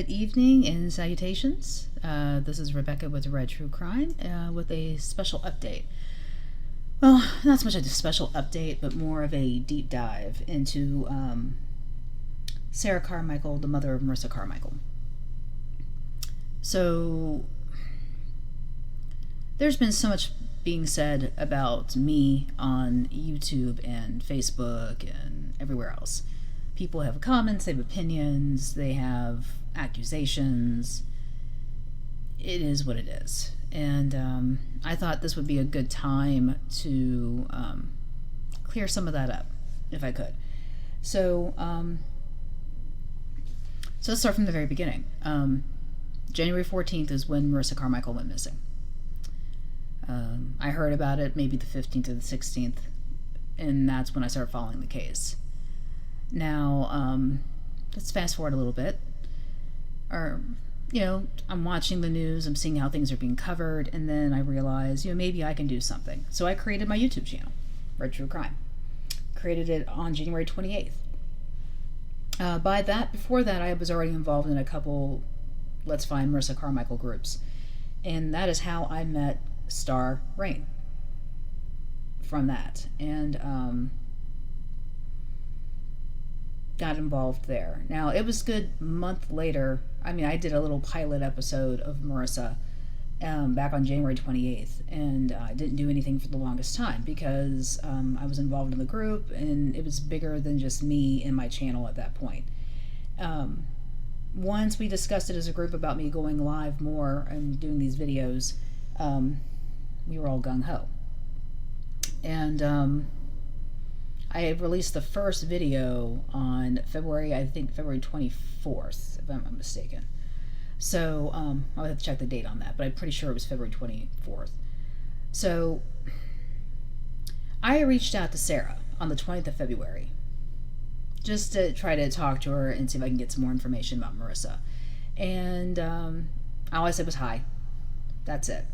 Good evening and salutations. This is Rebecca with Red True Crime with a special update. Well, not so much a special update, but more of a deep dive into Sara Carmichael, the mother of Marissa Carmichael. So, there's been so much being said about me on YouTube and Facebook and everywhere else. People have comments, they have opinions, they have accusations. It is what it is. And I thought this would be a good time to clear some of that up, if I could. So let's start from the very beginning. January 14th is when Marissa Carmichael went missing. I heard about it maybe the 15th or the 16th, and that's when I started following the case. Now, let's fast forward a little bit. I'm watching the news, I'm seeing how things are being covered, and then I realize, maybe I can do something. So I created my YouTube channel, Red True Crime. Created it on January 28th. Before that, I was already involved in a couple Let's Find Marissa Carmichael groups. And that is how I met Star Rain. From that. And, got involved there. Now, it was a good month later. I did a little pilot episode of Marissa back on January 28th, and I didn't do anything for the longest time because I was involved in the group, and it was bigger than just me and my channel at that point. Once we discussed it as a group about me going live more and doing these videos, we were all gung-ho. And I released the first video on February 24th, if I'm not mistaken. So, I'll have to check the date on that, but I'm pretty sure it was February 24th. So, I reached out to Sara on the 20th of February, just to try to talk to her and see if I can get some more information about Marissa. And, all I said was hi. That's it.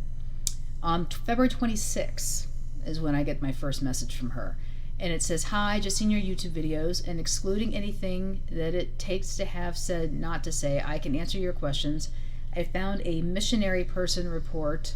On February 26th is when I get my first message from her. And it says, hi, just seen your YouTube videos, and excluding anything that it takes to have said not to say, I can answer your questions. I found a missionary person report.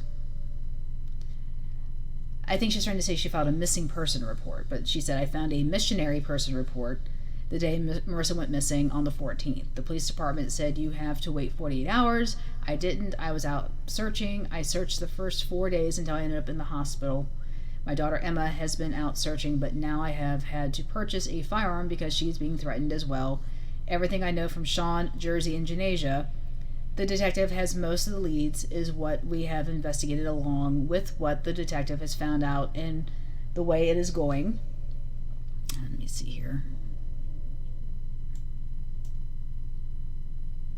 I think she's trying to say she filed a missing person report, but she said, I found a missionary person report the day Marissa went missing on the 14th. The police department said you have to wait 48 hours. I didn't. I was out searching. I searched the first 4 days until I ended up in the hospital. My daughter Emma has been out searching, but now I have had to purchase a firearm because she's being threatened as well. Everything I know from Sean, Jersey, and Janasia, the detective has most of the leads, is what we have investigated along with what the detective has found out and the way it is going. Let me see here.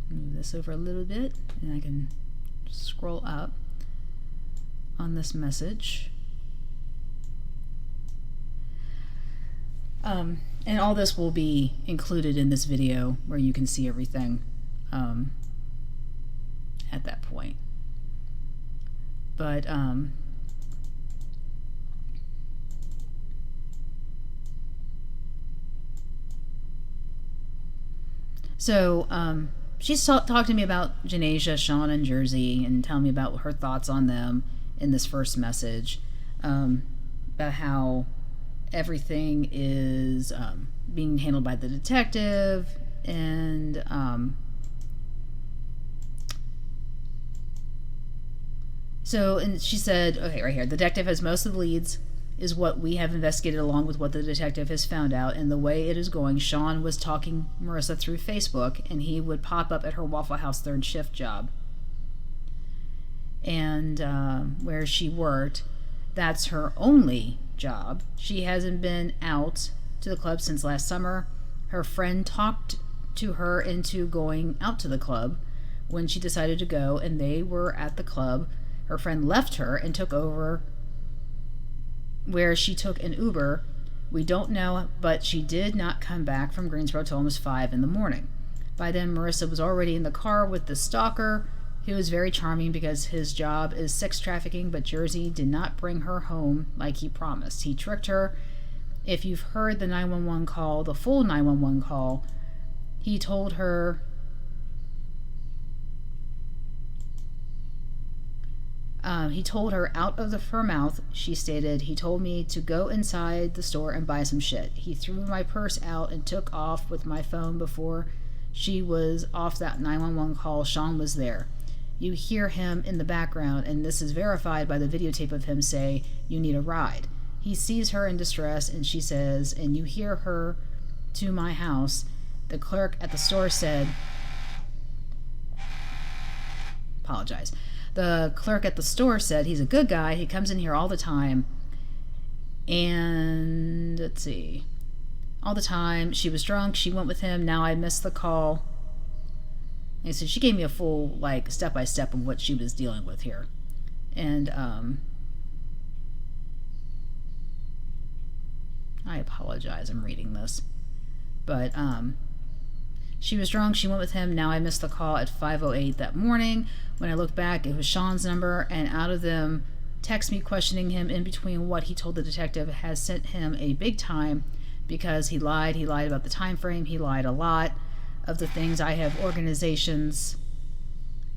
Move this over a little bit, and I can scroll up on this message. And all this will be included in this video where you can see everything at that point. But she's talked to me about Janasia, Sean, and Jersey, and telling me about her thoughts on them in this first message, about how everything is being handled by the detective, and and she said, okay, right here, the detective has most of the leads, is what we have investigated along with what the detective has found out, and the way it is going. Sean was talking Marissa through Facebook, and he would pop up at her Waffle House third shift job, and where she worked, that's her only job. She hasn't been out to the club since last summer. Her friend talked to her into going out to the club when she decided to go, and they were at the club. Her friend left her and took over where she took an Uber. We don't know, but she did not come back from Greensboro till almost 5 in the morning. By then, Marissa was already in the car with the stalker. He was very charming because his job is sex trafficking, but Jersey did not bring her home like he promised. He tricked her. If you've heard the 911 call, the full 911 call, he told her He told her out of her mouth, she stated, he told me to go inside the store and buy some shit. He threw my purse out and took off with my phone before she was off that 911 call. Sean was there. You hear him in the background, and this is verified by the videotape of him say, you need a ride. He sees her in distress, and she says, and you hear her to my house. The clerk at the store said, apologize. The clerk at the store said he's a good guy. He comes in here all the time. And let's see. All the time. She was drunk. She went with him. Now I missed the call. And so she gave me a full, like, step-by-step of what she was dealing with here. And, I apologize. I'm reading this. But, she was drunk. She went with him. Now I missed the call at 5:08 that morning. When I looked back, it was Sean's number, and out of them, text me questioning him in between what he told the detective has sent him a big time because he lied. He lied about the time frame. He lied a lot of the things. I have organizations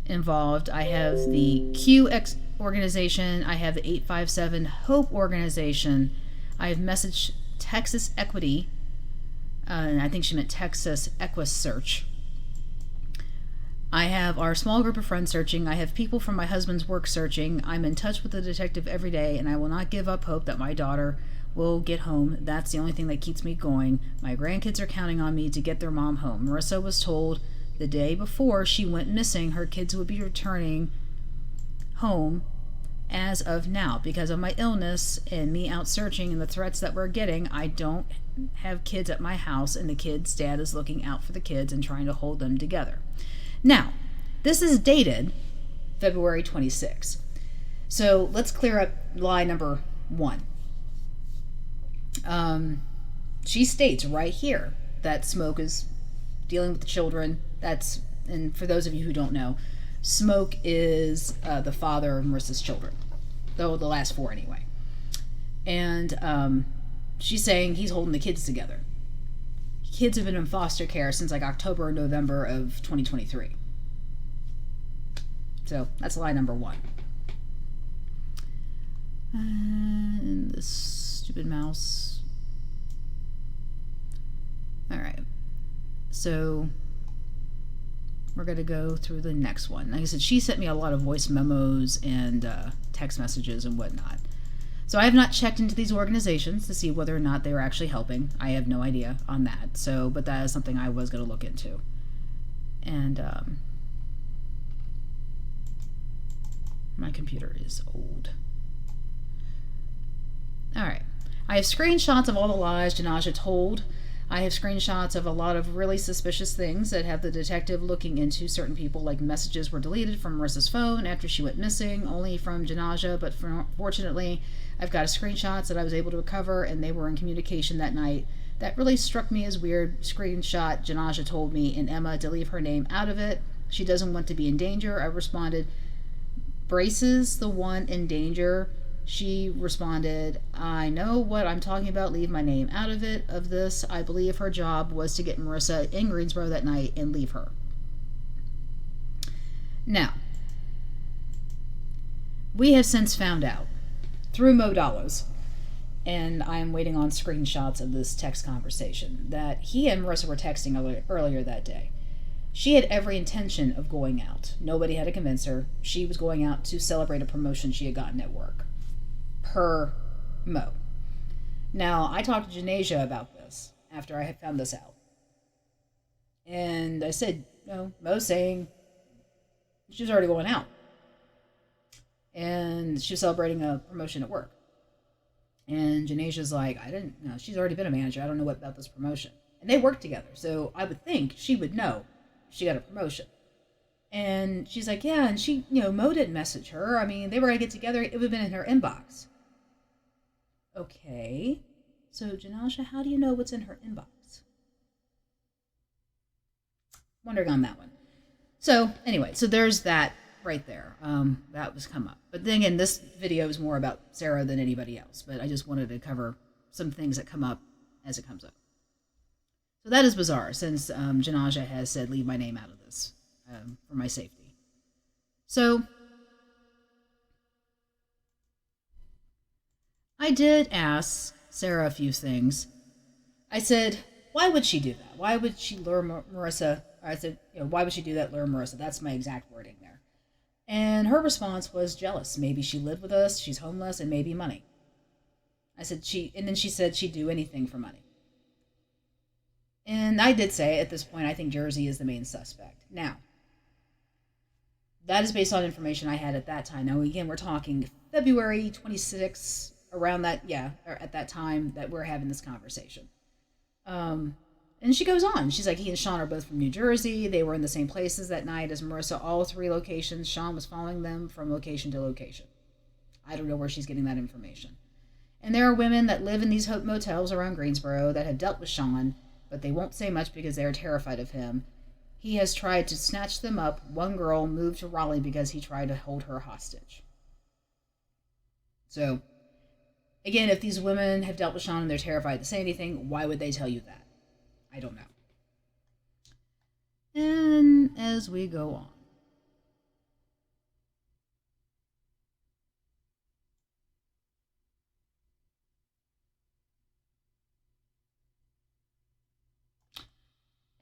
involved. I have the QX organization. I have the 857 Hope organization. I have messaged Texas Equity. And I think she meant Texas Equus Search. I have our small group of friends searching. I have people from my husband's work searching. I'm in touch with the detective every day, and I will not give up hope that my daughter will get home. That's the only thing that keeps me going. My grandkids are counting on me to get their mom home. Marissa was told the day before she went missing her kids would be returning home as of now. Because of my illness and me out searching and the threats that we're getting, I don't have kids at my house, and the kids' dad is looking out for the kids and trying to hold them together. Now, this is dated February 26th. So let's clear up lie number 1. She states right here that Smoke is dealing with the children. And for those of you who don't know, Smoke is the father of Marissa's children, though the last 4 anyway. And she's saying he's holding the kids together. Kids have been in foster care since like October or November of 2023. So that's lie number 1. And this stupid mouse. All right. So we're going to go through the next one. Like I said, she sent me a lot of voice memos and text messages and whatnot. So I have not checked into these organizations to see whether or not they were actually helping. I have no idea on that. So, but that is something I was going to look into. And my computer is old. All right. I have screenshots of all the lies Janaja told. I have screenshots of a lot of really suspicious things that have the detective looking into certain people, like messages were deleted from Marissa's phone after she went missing, only from Janaja, but fortunately, I've got screenshots that I was able to recover, and they were in communication that night. That really struck me as weird. Screenshot, Janaja told me and Emma to leave her name out of it. She doesn't want to be in danger. I responded, Brace's the one in danger. She responded, I know what I'm talking about. Leave my name out of it. Of this, I believe her job was to get Marissa in Greensboro that night and leave her. Now, we have since found out through Modalos, and I'm waiting on screenshots of this text conversation, that he and Marissa were texting earlier that day. She had every intention of going out. Nobody had to convince her. She was going out to celebrate a promotion she had gotten at work. Per Mo. Now, I talked to Janasia about this after I had found this out. And I said, Mo's saying she was already going out. And she was celebrating a promotion at work. And Janasia's like, I didn't know. She's already been a manager. I don't know what about this promotion. And they work together. So I would think she would know she got a promotion. And she's like, yeah. And she, Mo didn't message her. I mean, they were going to get together. It would have been in her inbox. Okay. So, Janasia, how do you know what's in her inbox? Wondering on that one. So, anyway, so there's that right there. That was come up. But then again, this video is more about Sara than anybody else. But I just wanted to cover some things that come up as it comes up. So that is bizarre, since Janasia has said, leave my name out of this for my safety. So, I did ask Sarah a few things. I said, why would she do that? Why would she lure Marissa? Or I said, why would she do that, lure Marissa? That's my exact wording there. And her response was jealous. Maybe she lived with us, she's homeless, and maybe money. And then she said she'd do anything for money. And I did say at this point, I think Jersey is the main suspect. Now, that is based on information I had at that time. Now, again, we're talking February 26th, around that, or at that time that we're having this conversation. And she goes on. She's like, he and Sean are both from New Jersey. They were in the same places that night as Marissa, all 3 locations. Sean was following them from location to location. I don't know where she's getting that information. And there are women that live in these motels around Greensboro that have dealt with Sean, but they won't say much because they are terrified of him. He has tried to snatch them up. One girl moved to Raleigh because he tried to hold her hostage. So, again, if these women have dealt with Sean and they're terrified to say anything, why would they tell you that? I don't know. And as we go on.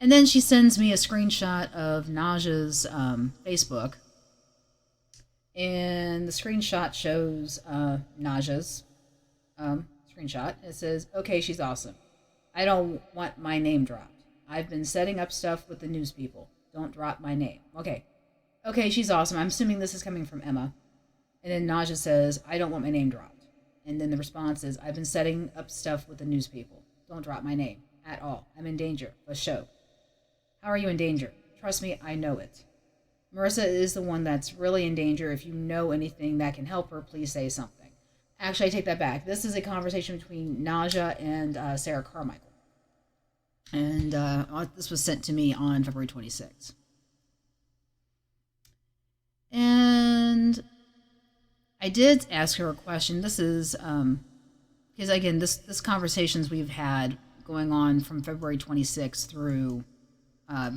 And then she sends me a screenshot of Naja's Facebook. And the screenshot shows Naja's screenshot. It says, okay, she's awesome. I don't want my name dropped. I've been setting up stuff with the news people. Don't drop my name. Okay, she's awesome. I'm assuming this is coming from Emma. And then Naja says, I don't want my name dropped. And then the response is, I've been setting up stuff with the news people. Don't drop my name at all. I'm in danger. A show. How are you in danger? Trust me, I know it. Marissa is the one that's really in danger. If you know anything that can help her, please say something. Actually, I take that back. This is a conversation between Naja and Sara Carmichael. And this was sent to me on February 26th. And I did ask her a question. This is, because again, this conversations we've had going on from February 26th through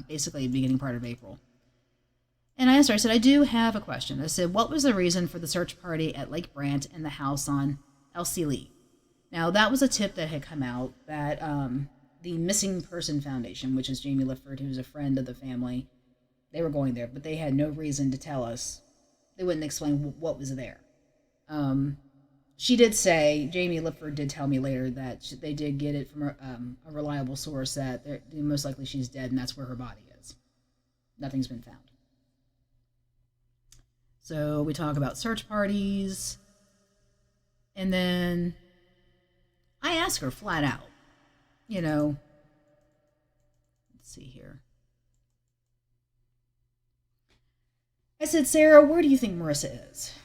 basically the beginning part of April. And I asked her, I said, I do have a question. I said, what was the reason for the search party at Lake Brandt and the house on Elsie Lee? Now, that was a tip that had come out that the Missing Person Foundation, which is Jamie Lifford, who's a friend of the family, they were going there, but they had no reason to tell us. They wouldn't explain what was there. She did say, Jamie Lifford did tell me later that they did get it from a reliable source that most likely she's dead and that's where her body is. Nothing's been found. So we talk about search parties. And then I ask her flat out, let's see here. I said, Sarah, where do you think Marissa is?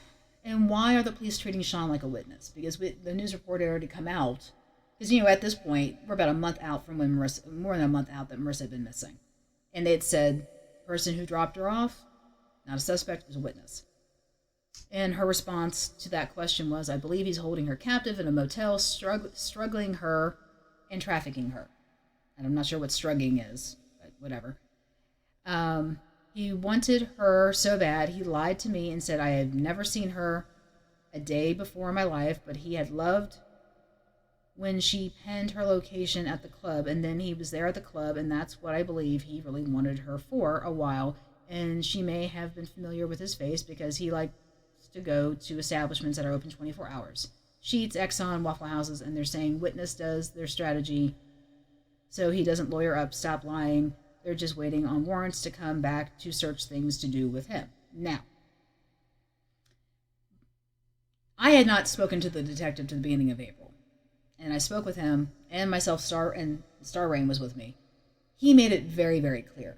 And why are the police treating Sean like a witness? Because the news report had already come out. Because, at this point, we're about a month out from when more than a month out that Marissa had been missing. And they had said, the person who dropped her off, not a suspect, was a witness. And her response to that question was, I believe he's holding her captive in a motel, struggling her and trafficking her. And I'm not sure what struggling is, but whatever. He wanted her so bad, he lied to me and said I had never seen her a day before in my life, but he had loved when she penned her location at the club, and then he was there at the club, and that's what I believe he really wanted her for a while. And she may have been familiar with his face because he likes to go to establishments that are open 24 hours. Sheetz, Exxon, Waffle Houses, and they're saying witness does their strategy so he doesn't lawyer up, stop lying. They're just waiting on warrants to come back to search things to do with him. Now, I had not spoken to the detective to the beginning of April. And I spoke with him, and myself, Star Rain was with me. He made it very, very clear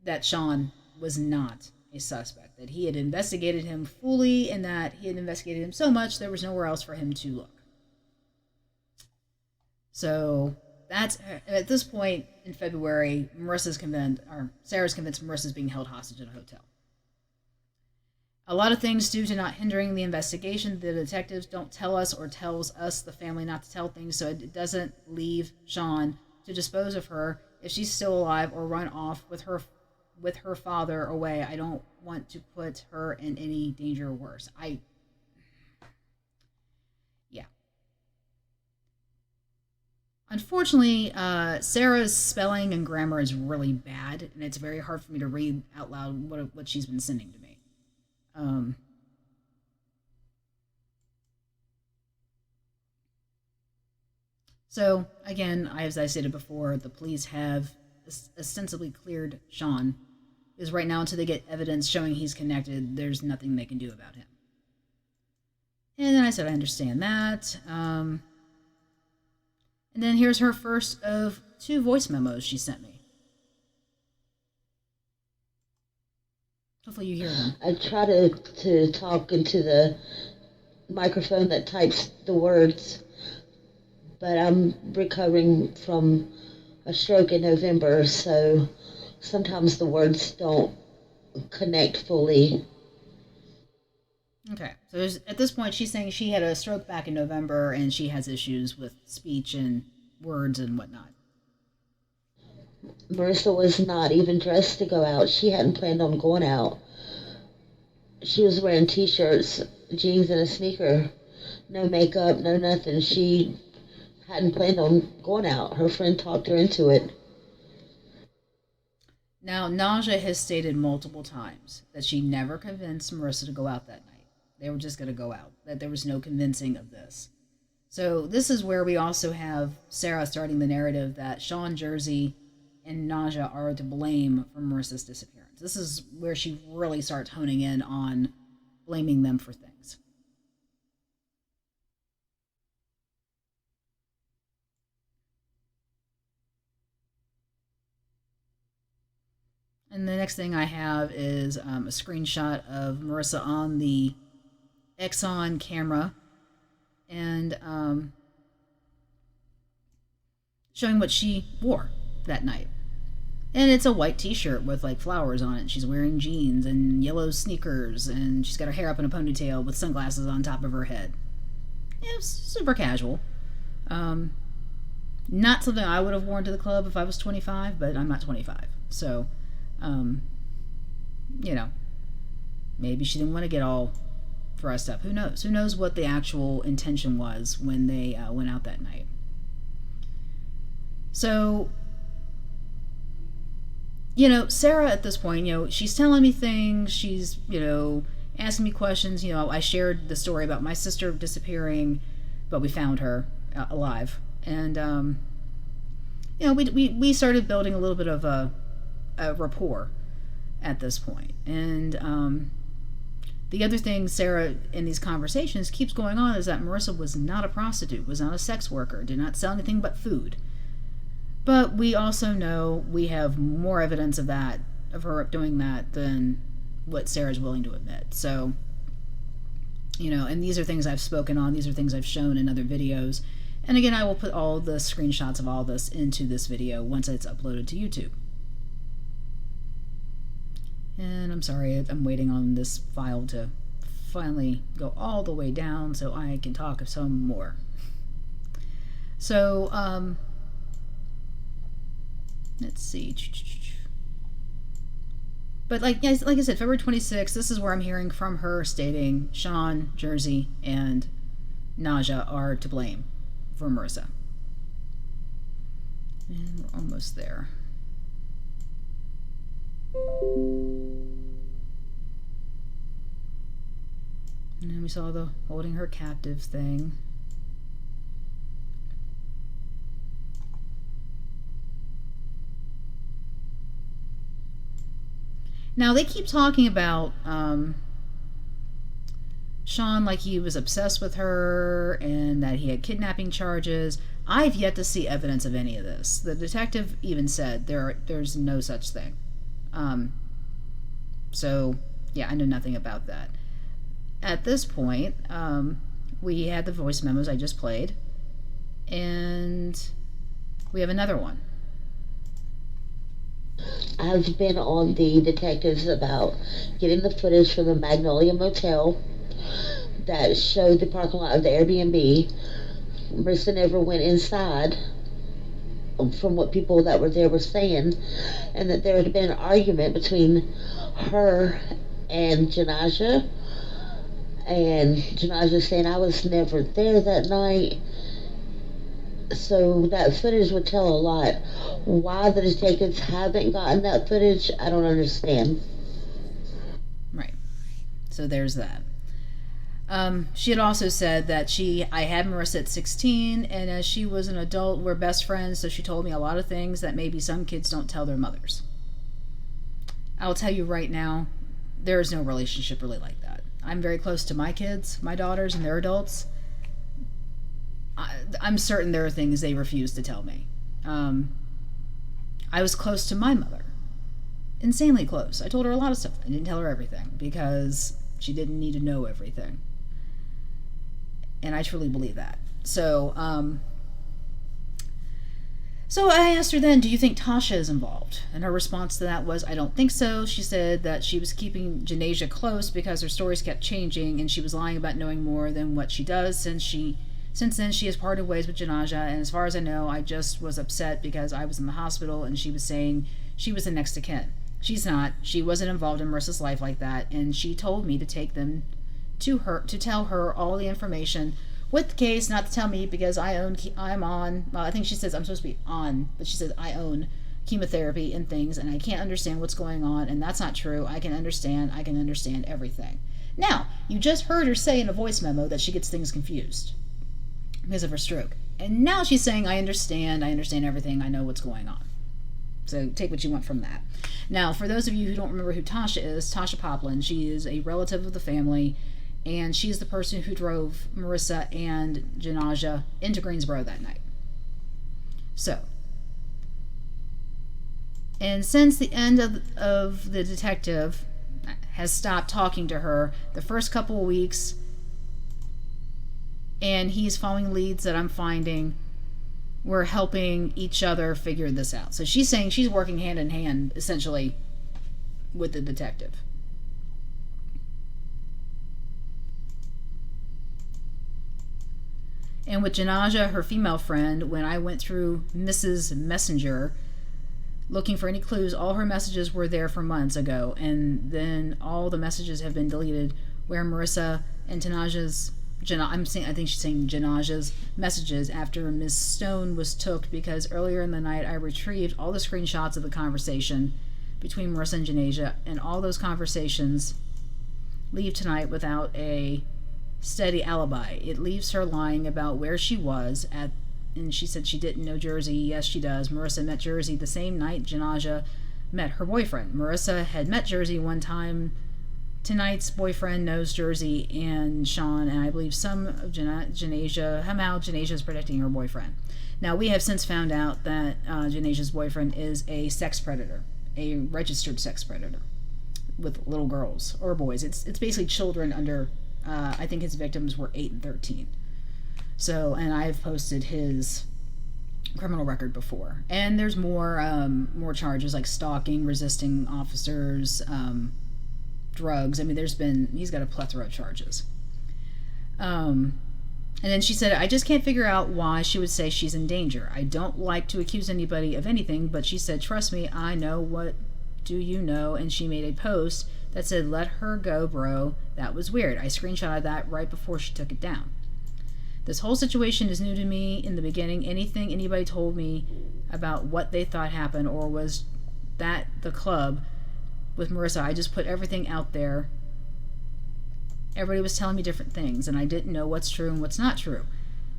that Sean was not a suspect, that he had investigated him fully, and that he had investigated him so much there was nowhere else for him to look. So that's at this point in February, Sarah's convinced Marissa's being held hostage in a hotel. A lot of things due to not hindering the investigation. The detectives don't tell us or tells us, the family, not to tell things, so it doesn't leave Sean to dispose of her if she's still alive or run off with her father away. I don't want to put her in any danger or worse. Unfortunately, Sarah's spelling and grammar is really bad, and it's very hard for me to read out loud what she's been sending to me. Um, so, again, as I stated before, the police have ostensibly cleared Sean, because right now, until they get evidence showing he's connected, there's nothing they can do about him. And then I said, I understand that. And then here's her first of 2 voice memos she sent me. Hopefully you hear them. I try to talk into the microphone that types the words, but I'm recovering from a stroke in November, so sometimes the words don't connect fully. Okay, so at this point, she's saying she had a stroke back in November and she has issues with speech and words and whatnot. Marissa was not even dressed to go out. She hadn't planned on going out. She was wearing t-shirts, jeans, and a sneaker. No makeup, no nothing. She hadn't planned on going out. Her friend talked her into it. Now, Naja has stated multiple times that she never convinced Marissa to go out that night. They were just going to go out, that there was no convincing of this. So, this is where we also have Sarah starting the narrative that Sean, Jersey, and Naja are to blame for Marissa's disappearance. This is where she really starts honing in on blaming them for things. And the next thing I have is a screenshot of Marissa on the Exxon camera and showing what she wore that night. And it's a white t-shirt with like flowers on it. She's wearing jeans and yellow sneakers, and she's got her hair up in a ponytail with sunglasses on top of her head. Yeah, it's super casual. Not something I would have worn to the club if I was 25, but I'm not 25. So, um, you know, maybe she didn't want to get all dressed up. Who knows? Who knows what the actual intention was when they went out that night? So, Sarah at this point, she's telling me things. She's, asking me questions. I shared the story about my sister disappearing, but we found her alive. And, we started building a little bit of a rapport at this point. And the other thing Sarah in these conversations keeps going on is that Marissa was not a prostitute, was not a sex worker, did not sell anything but food. But we also know we have more evidence of that, of her doing that, than what Sarah's willing to admit. So, and these are things I've spoken on, these are things I've shown in other videos. And again, I will put all the screenshots of all this into this video once it's uploaded to YouTube. And I'm sorry, I'm waiting on this file to finally go all the way down so I can talk some more. So, let's see. But like I said, February 26th, this is where I'm hearing from her stating Sean, Jersey, and Naja are to blame for Marissa. And we're almost there. And then we saw the holding her captive thing. Now, they keep talking about Sean like he was obsessed with her and that he had kidnapping charges. I've yet to see evidence of any of this. The detective even said there's no such thing. So, yeah, I know nothing about that. At this point, we had the voice memos I just played, and we have another one. I've been on the detectives about getting the footage from the Magnolia Motel that showed the parking lot of the Airbnb. Marissa never went inside, from what people that were there were saying, and that there had been an argument between her and Janaja, and Janaja saying, I was never there that night. So that footage would tell a lot. Why the detectives haven't gotten that footage, I don't understand. Right. So there's that. She had also said that I had Marissa at 16, and as she was an adult, we're best friends, so she told me a lot of things that maybe some kids don't tell their mothers. I'll tell you right now, there is no relationship really like that. I'm very close to my kids, my daughters, and they're adults. I'm certain there are things they refuse to tell me. I was close to my mother, insanely close. I told her a lot of stuff. I didn't tell her everything because she didn't need to know everything. And I truly believe that. So I asked her then, do you think Tasha is involved? And her response to that was, I don't think so. She said that she was keeping Janasia close because her stories kept changing and she was lying about knowing more than what she does. Since then, she has parted ways with Janasia, and as far as I know, I just was upset because I was in the hospital and she was saying she was the next of kin. She's not. She wasn't involved in Marissa's life like that, and she told me to take them to her to tell her all the information with the case, not to tell me because I'm on, well, I think she says I'm supposed to be on, but she says I own chemotherapy and things, and I can't understand what's going on, and that's not true. I can understand everything. Now, you just heard her say in a voice memo that she gets things confused because of her stroke. And now she's saying, I understand everything, I know what's going on. So take what you want from that. Now, for those of you who don't remember who Tasha is, Tasha Poplin, she is a relative of the family, and she's the person who drove Marissa and Janasia into Greensboro that night. So, and since the end of the detective has stopped talking to her, the first couple of weeks, and he's following leads that I'm finding, we're helping each other figure this out. So she's saying she's working hand in hand, essentially, with the detective. And with Janasia, her female friend, when I went through Mrs. Messenger looking for any clues, all her messages were there for months ago, and then all the messages have been deleted where Marissa and I think she's saying Janaj's messages after Miss Stone was took, because earlier in the night I retrieved all the screenshots of the conversation between Marissa and Janasia, and all those conversations leave tonight without a steady alibi. It leaves her lying about where she was at, and she said she didn't know Jersey. Yes, she does. Marissa met Jersey the same night Janasia met her boyfriend. Marissa had met Jersey one time. Tonight's boyfriend knows Jersey and Sean, and I believe some of Janasia, somehow Janasia is protecting her boyfriend. Now, we have since found out that Janasia's boyfriend is a sex predator, a registered sex predator with little girls or boys. It's basically children under, I think his victims were 8 and 13. So, and I've posted his criminal record before. And there's more charges like stalking, resisting officers, drugs. I mean, he's got a plethora of charges. And then she said, I just can't figure out why she would say she's in danger. I don't like to accuse anybody of anything, but she said, trust me, I know. What do you know? And she made a post that said, let her go, bro. That was weird. I screenshotted that right before she took it down. This whole situation is new to me in the beginning. Anything anybody told me about what they thought happened, or was that the club with Marissa, I just put everything out there. Everybody was telling me different things, and I didn't know what's true and what's not true.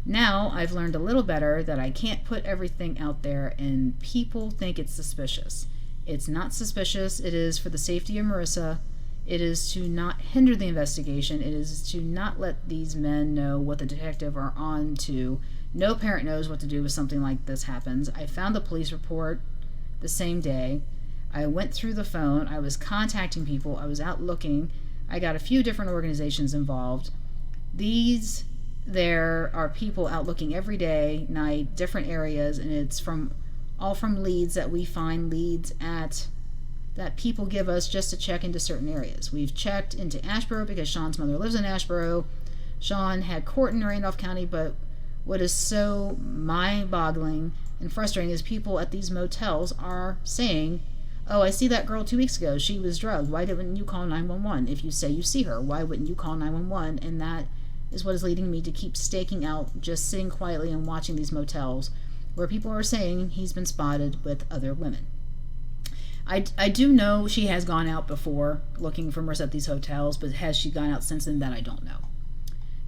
Now I've learned a little better that I can't put everything out there, and people think it's suspicious. It's not suspicious. It is for the safety of Marissa. It is to not hinder the investigation. It is to not let these men know what the detective are on to. No parent knows what to do with something like this happens. I found the police report the same day. I went through the phone. I was contacting people. I was out looking. I got a few different organizations involved. There are people out looking every day, night, different areas, and it's all from leads that we find, leads that people give us just to check into certain areas. We've checked into Asheboro because Sean's mother lives in Asheboro. Sean had court in Randolph County, but what is so mind-boggling and frustrating is people at these motels are saying, oh, I see that girl 2 weeks ago. She was drugged. Why didn't you call 911? If you say you see her, why wouldn't you call 911? And that is what is leading me to keep staking out, just sitting quietly and watching these motels where people are saying he's been spotted with other women. I do know she has gone out before looking for Marissa at these hotels, but has she gone out since then? That I don't know.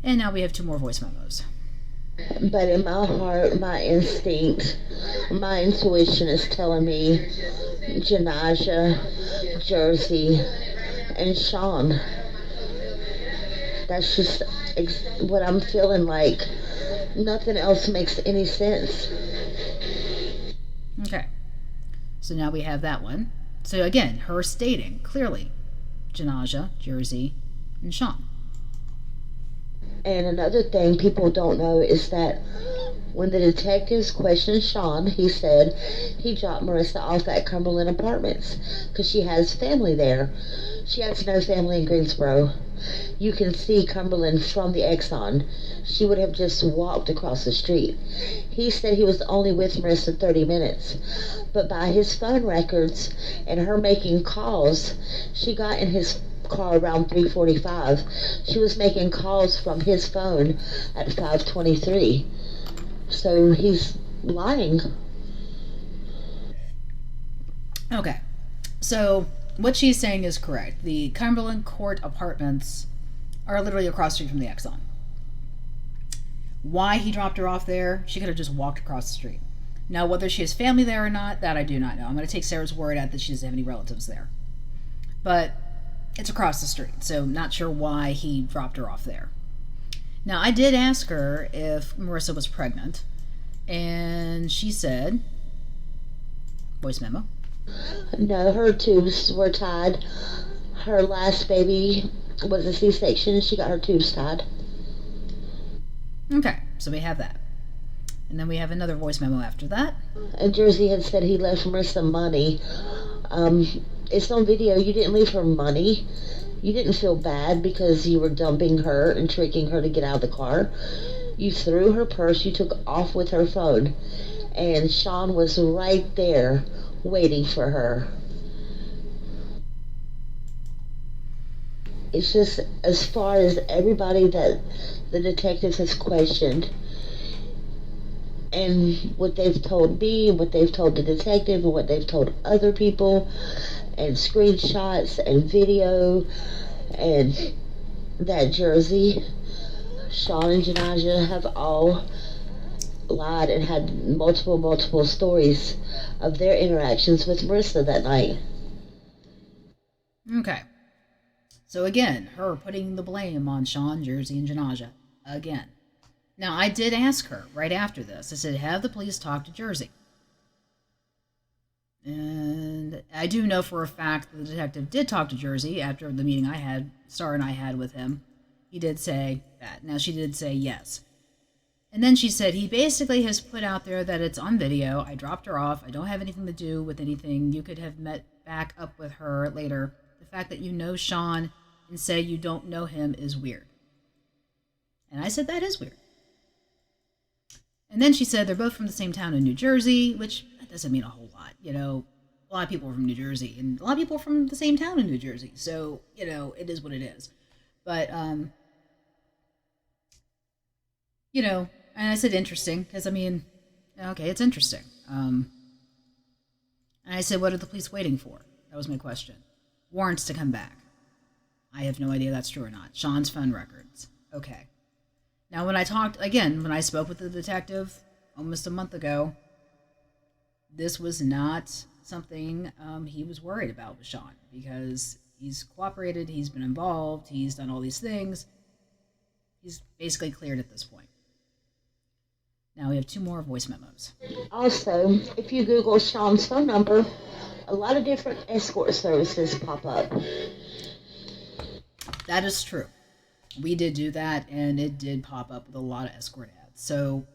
And now we have 2 more voice memos. But in my heart, my instinct, my intuition is telling me Janaja, Jersey, and Sean. That's just what I'm feeling like. Nothing else makes any sense. Okay. So now we have that one. So again, her stating clearly Janaja, Jersey, and Sean. And another thing people don't know is that when the detectives questioned Sean, he said he dropped Marissa off at Cumberland Apartments because she has family there. She has no family in Greensboro. You can see Cumberland from the Exxon. She would have just walked across the street. He said he was only with Marissa 30 minutes, but by his phone records and her making calls, she got in his car around 3:45. She was making calls from his phone at 5:23. So he's lying. Okay. So what she's saying is correct. The Cumberland Court Apartments are literally across the street from the Exxon. Why he dropped her off there, she could have just walked across the street. Now, whether she has family there or not, that I do not know. I'm going to take Sarah's word at that she doesn't have any relatives there. But it's across the street, so not sure why he dropped her off there. Now, I did ask her if Marissa was pregnant, and she said, voice memo, No, her tubes were tied. Her last baby was a C-section. She got her tubes tied. Okay, so we have that. And then we have another voice memo after that. And Jersey had said he left Marissa money. It's on video. You didn't leave her money. You didn't feel bad because you were dumping her and tricking her to get out of the car. You threw her purse. You took off with her phone. And Sean was right there waiting for her. It's just as far as everybody that the detectives has questioned and what they've told me, what they've told the detective, and what they've told other people, and screenshots and video, and that Jersey, Sean and Janaja have all lied and had multiple stories of their interactions with Marissa that night. Okay. So again, her putting the blame on Sean, Jersey, and Janaja. Again. Now, I did ask her right after this. I said, have the police talk to Jersey? And I do know for a fact that the detective did talk to Jersey after the meeting Sara and I had with him. He did say that. Now, she did say yes. And then she said he basically has put out there that it's on video. I dropped her off. I don't have anything to do with anything. You could have met back up with her later. The fact that you know Sean and say you don't know him is weird. And I said, that is weird. And then she said they're both from the same town in New Jersey, which that doesn't mean a whole lot. You know, a lot of people are from New Jersey, and a lot of people are from the same town in New Jersey. So, you know, it is what it is. But, you know, and I said interesting, because, I mean, okay, it's interesting. And I said, what are the police waiting for? That was my question. Warrants to come back. I have no idea if that's true or not. Sean's phone records. Okay. Now, when I spoke with the detective almost a month ago, this was not something he was worried about with Sean, because he's cooperated, he's been involved, he's done all these things. He's basically cleared at this point. Now we have 2 more voice memos. Also, if you Google Sean's phone number, a lot of different escort services pop up. That is true. We did do that, and it did pop up with a lot of escort ads. So,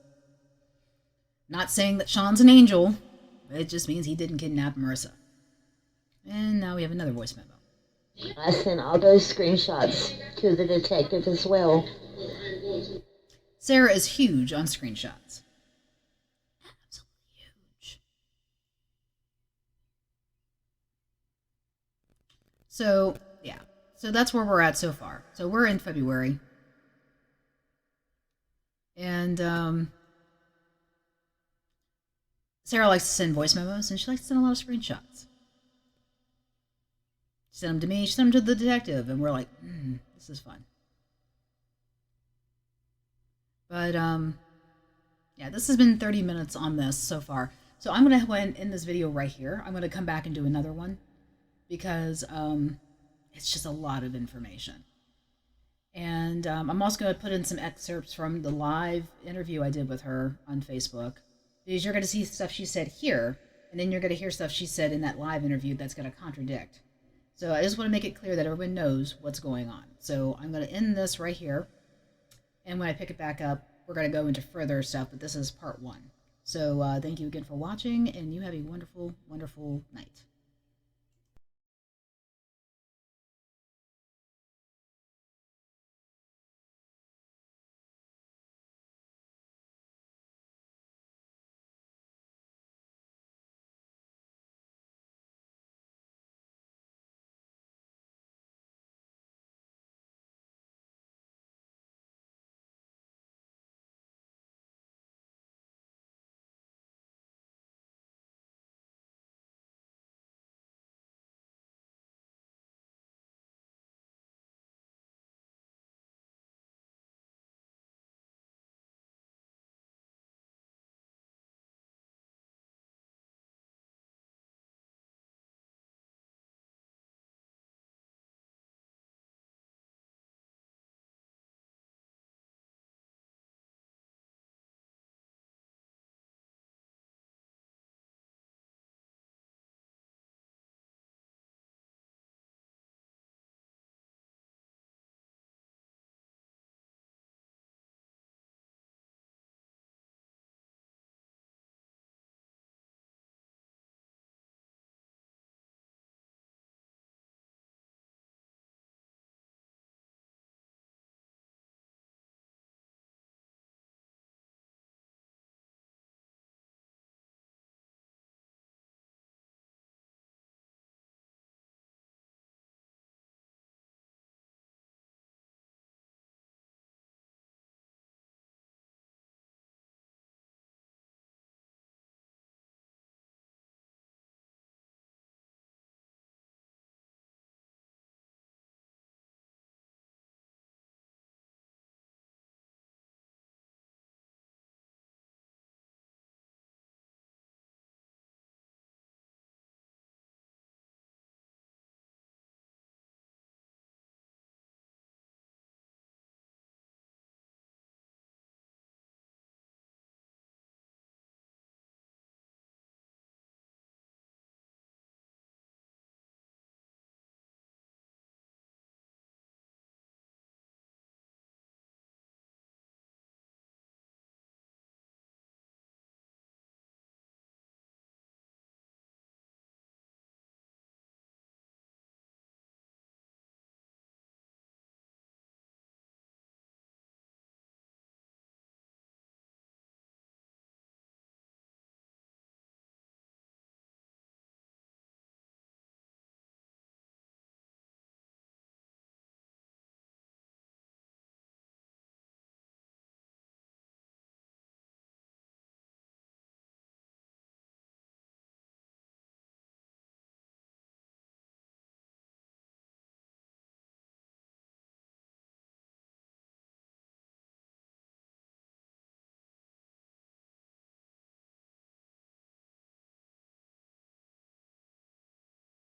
not saying that Sean's an angel, it just means he didn't kidnap Marissa. And now we have another voice memo. I sent all those screenshots to the detective as well. Sarah is huge on screenshots. Absolutely huge. So, yeah. So that's where we're at so far. So we're in February. And Sarah likes to send voice memos, and she likes to send a lot of screenshots. She sent them to me, she sent them to the detective, and we're like, this is fun. But yeah, this has been 30 minutes on this so far. So I'm going to go ahead and end this video right here. I'm going to come back and do another one because it's just a lot of information. And I'm also going to put in some excerpts from the live interview I did with her on Facebook, because you're going to see stuff she said here, and then you're going to hear stuff she said in that live interview that's going to contradict. So I just want to make it clear that everyone knows what's going on. So I'm going to end this right here. And when I pick it back up, we're going to go into further stuff, but this is part 1. So thank you again for watching, and you have a wonderful, wonderful night.